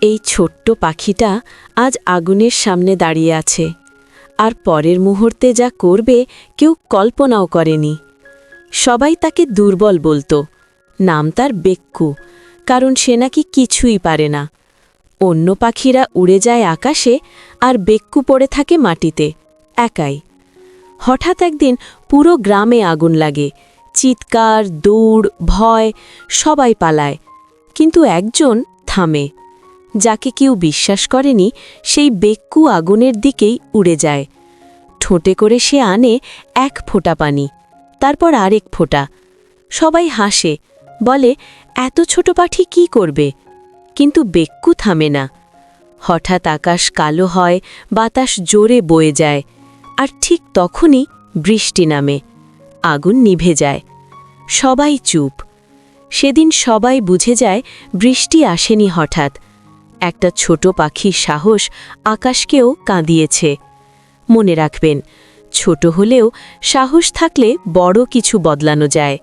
এই ছোট্ট পাখিটা আজ আগুনের সামনে দাঁড়িয়ে আছে, আর পরের মুহূর্তে যা করবে কেউ কল্পনাও করেনি। সবাই তাকে দুর্বল বলতো, নাম তার বেক্কু, কারণ সে নাকি কিছুই পারে না। অন্য পাখিরা উড়ে যায় আকাশে, আর বেক্কু পড়ে থাকে মাটিতে, একাই। হঠাৎ একদিন পুরো গ্রামে আগুন লাগে, চিৎকার, দৌড়, ভয়, সবাই পালায়। কিন্তু একজন থামে। যাকে কেউ বিশ্বাস করেনি, সেই বেক্কু আগুনের দিকেই উড়ে যায়। ঠোঁটে করে সে আনে এক ফোঁটা পানি, তারপর আরেক ফোঁটা। সবাই হাসে, বলে এত ছোট পাখি কি করবে? কিন্তু বেক্কু থামে না। হঠাৎ আকাশ কালো হয়, বাতাস জোরে বয়ে যায়, আর ঠিক তখনই বৃষ্টি নামে। আগুন নিভে যায়। সবাই চুপ। সেদিন সবাই বুঝে যায় বৃষ্টি আসেনি হঠাৎ, একটা ছোট পাখির সাহস আকাশকেও কাঁদিয়েছে। মনে রাখবেন, ছোট হলেও সাহস থাকলে বড় কিছু বদলানো যায়।